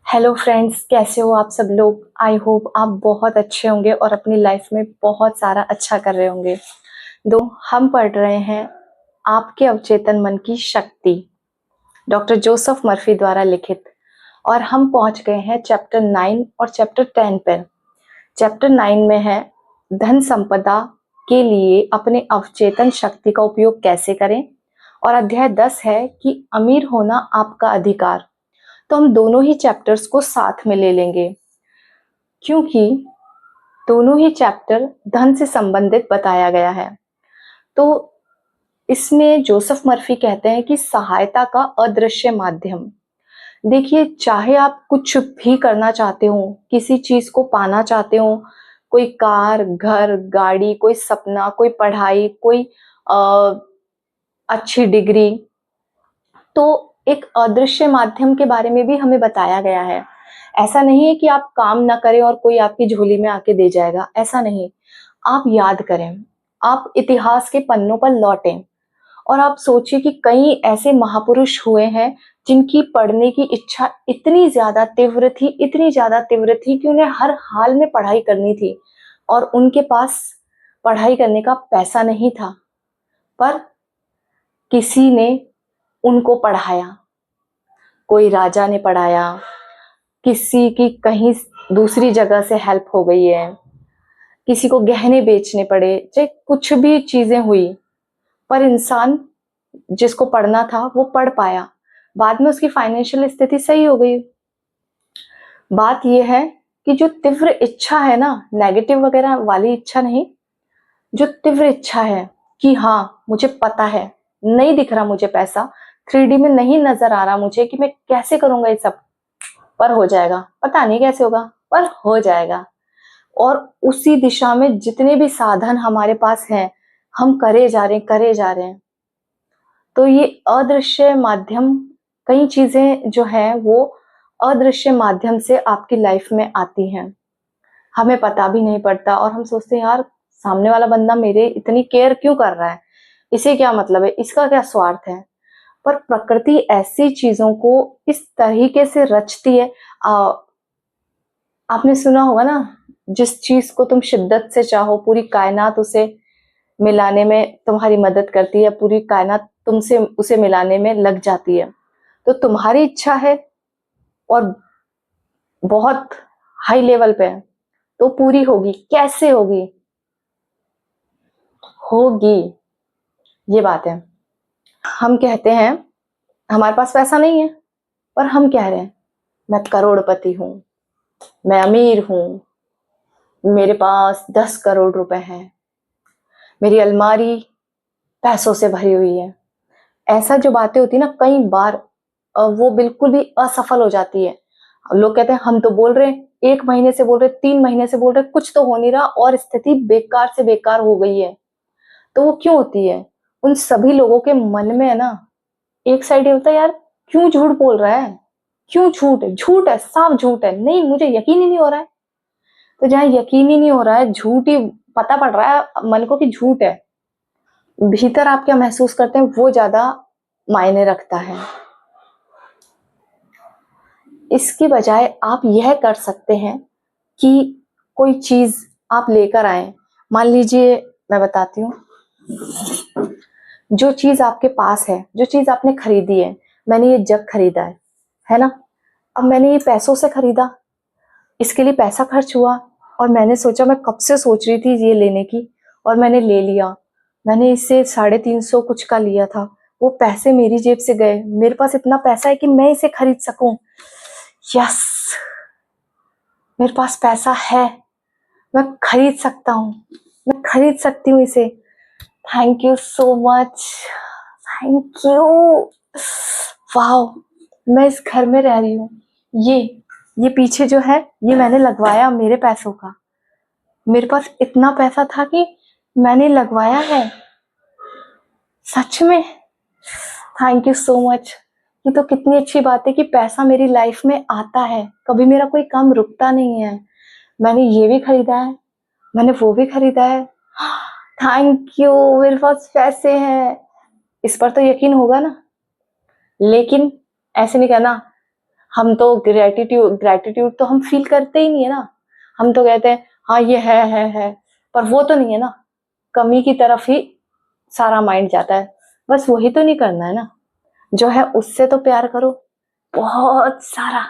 Hello friends, कैसे हो आप सब लोग। आई होप आप बहुत अच्छे होंगे और अपनी लाइफ में बहुत सारा अच्छा कर रहे होंगे। दो हम पढ़ रहे हैं आपके अवचेतन मन की शक्ति, डॉक्टर जोसेफ मर्फी द्वारा लिखित। और हम पहुंच गए हैं चैप्टर 9 और चैप्टर 10 पर। चैप्टर 9 में है धन संपदा के लिए अपने अवचेतन शक्ति का उपयोग कैसे करें, और अध्याय 10 है कि अमीर होना आपका अधिकार। तो हम दोनों ही चैप्टर्स को साथ में ले लेंगे, क्योंकि दोनों ही चैप्टर धन से संबंधित बताया गया है। तो इसमें जोसेफ मर्फी कहते हैं कि सहायता का अदृश्य माध्यम। देखिए, चाहे आप कुछ भी करना चाहते हो, किसी चीज को पाना चाहते हो, कोई कार, घर, गाड़ी, कोई सपना, कोई पढ़ाई, कोई अच्छी डिग्री, तो एक अदृश्य माध्यम के बारे में भी हमें बताया गया है। ऐसा नहीं है कि आप काम ना करें और कोई आपकी झोली में आके दे जाएगा, ऐसा नहीं। आप याद करें, आप इतिहास के पन्नों पर लौटें और आप सोचिए कि कई ऐसे महापुरुष हुए हैं जिनकी पढ़ने की इच्छा इतनी ज्यादा तीव्र थी, इतनी ज्यादा तीव्र थी कि उन्हें हर हाल में पढ़ाई करनी थी और उनके पास पढ़ाई करने का पैसा नहीं था, पर किसी ने उनको पढ़ाया। कोई राजा ने पढ़ाया, किसी की कहीं दूसरी जगह से हेल्प हो गई है, किसी को गहने बेचने पड़े, चाहे कुछ भी चीजें हुई, पर इंसान जिसको पढ़ना था वो पढ़ पाया। बाद में उसकी फाइनेंशियल स्थिति सही हो गई। बात यह है कि जो तीव्र इच्छा है ना, नेगेटिव वगैरह वाली इच्छा नहीं, जो तीव्र इच्छा है कि हाँ मुझे पता है, नहीं दिख रहा मुझे पैसा, 3D में नहीं नजर आ रहा मुझे कि मैं कैसे करूंगा ये सब, पर हो जाएगा। पता नहीं कैसे होगा, पर हो जाएगा। और उसी दिशा में जितने भी साधन हमारे पास हैं, हम करे जा रहे हैं, करे जा रहे हैं। तो ये अदृश्य माध्यम, कई चीजें जो है वो अदृश्य माध्यम से आपकी लाइफ में आती हैं, हमें पता भी नहीं पड़ता और हम सोचते हैं यार सामने वाला बंदा मेरे इतनी केयर क्यों कर रहा है, इसे क्या मतलब है, इसका क्या स्वार्थ है। पर प्रकृति ऐसी चीजों को इस तरीके से रचती है। आपने सुना होगा ना, जिस चीज को तुम शिद्दत से चाहो पूरी कायनात उसे मिलाने में तुम्हारी मदद करती है, पूरी कायनात तुमसे उसे मिलाने में लग जाती है। तो तुम्हारी इच्छा है और बहुत हाई लेवल पे है, तो पूरी होगी। कैसे होगी? होगी, ये बात है। हम कहते हैं हमारे पास पैसा नहीं है, पर हम कह रहे हैं मैं करोड़पति हूं, मैं अमीर हूं, मेरे पास 10 करोड़ रुपए हैं, मेरी अलमारी पैसों से भरी हुई है। ऐसा जो बातें होती है ना, कई बार वो बिल्कुल भी असफल हो जाती है। लोग कहते हैं हम तो बोल रहे हैं, 1 महीने से बोल रहे, 3 महीने से बोल रहे, कुछ तो हो नहीं रहा और स्थिति बेकार से बेकार हो गई है। तो वो क्यों होती है? उन सभी लोगों के मन में है ना, एक साइड ये होता है यार क्यों झूठ बोल रहा है, क्यों झूठ है, झूठ है, साफ झूठ है, नहीं मुझे यकीन ही नहीं हो रहा है। तो जहां यकीन ही नहीं हो रहा है, झूठ ही पता पड़ रहा है मन को कि झूठ है, भीतर आप क्या महसूस करते हैं वो ज्यादा मायने रखता है। इसकी बजाय आप यह कर सकते हैं कि कोई चीज आप लेकर आए। मान लीजिए, मैं बताती हूँ, जो चीज आपके पास है, जो चीज आपने खरीदी है, मैंने ये जग खरीदा है ना, अब मैंने ये पैसों से खरीदा, इसके लिए पैसा खर्च हुआ और मैंने सोचा, मैं कब से सोच रही थी ये लेने की और मैंने ले लिया। मैंने इससे 350 कुछ का लिया था, वो पैसे मेरी जेब से गए, मेरे पास इतना पैसा है कि मैं इसे खरीद सकूं। यस, मेरे पास पैसा है, मैं खरीद सकता हूँ, मैं खरीद सकती हूँ इसे। Thank you so much, thank you. Wow, मैं इस घर में रह रही हूँ। ये पीछे जो है ये मैंने लगवाया मेरे पैसों का, मेरे पास इतना पैसा था कि मैंने लगवाया है, सच में। Thank you so much. ये तो कितनी अच्छी बात है कि पैसा मेरी लाइफ में आता है, कभी मेरा कोई काम रुकता नहीं है। मैंने ये भी खरीदा है, मैंने वो भी खरीदा है। थैंक यू, मेरे पास पैसे हैं। इस पर तो यकीन होगा ना, लेकिन ऐसे नहीं कहना हम तो ग्रेटिट्यूड तो हम फील करते ही नहीं है ना। हम तो कहते हैं हाँ ये है, पर वो तो नहीं है ना, कमी की तरफ ही सारा माइंड जाता है। बस वही तो नहीं करना है ना, जो है उससे तो प्यार करो, बहुत सारा।